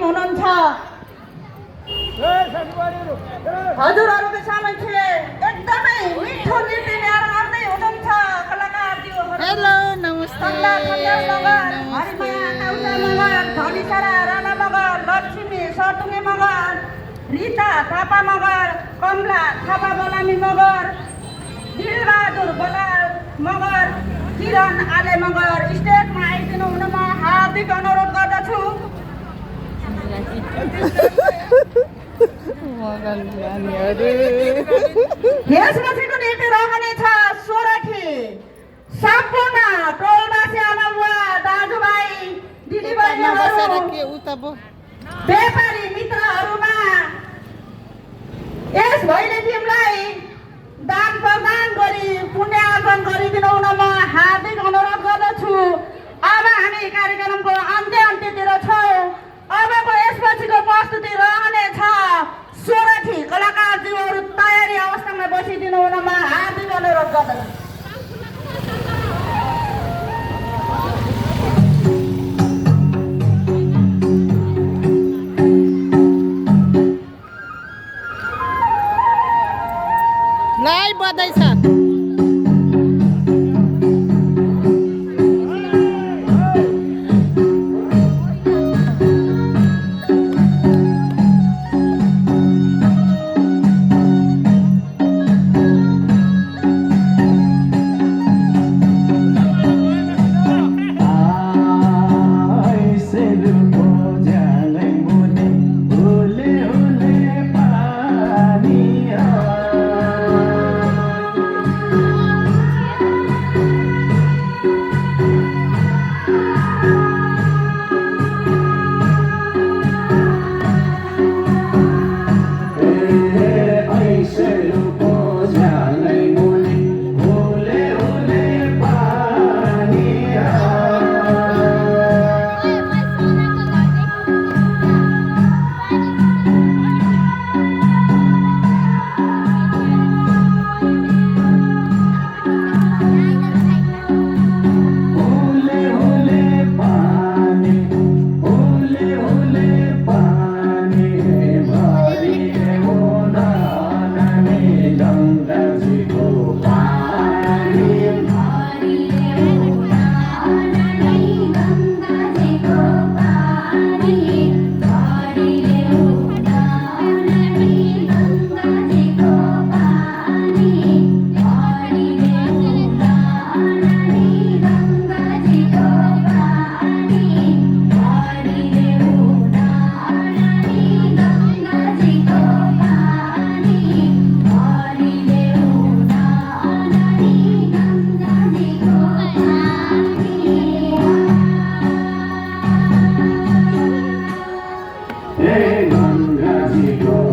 हुनुहुन्छ। हजुरहरूको सामने एकदमै मिठो नृत्य लिएर आउँदै हुनुहुन्छ कलाकारज्यूहरू। हेलो नमस्ते हरिमाया काउसा मगर, धनिसरा राणा मगर, लक्ष्मी सटुङ्गे मगर, रिता थापा मगर, कमला थापा बलामी मगर, दिलबहादुर बलाल मगर, किरण आले मगर स्टेजमा आइदिनु हुन म हार्दिक अनुरोध गर्दछु। यसपछिको नृत्य रहनेछ सोरठी। सम्पूर्ण टोलवासी आमाबुवा दाजुभाइ दिदीबहिनीहरू व्यापारी मित्रहरूमा यस भैले टिमलाई दान प्रदान गरी पुण्य अर्पण गरिदिनु हुन म हार्दिक अनुरोध गर्दछु। अब हामी कार्यक्रमको अन्त्यतिर छौँ। अबको यसपछिको प्रस्तुति रहनेछ सोरठी। कलाकारज्यूहरू तयारी अवस्थामा बसिदिनु हुन म हार्दिक अनुरोध गर्दछु। Live बज्दैछ। Hey, Ganga Ji, go.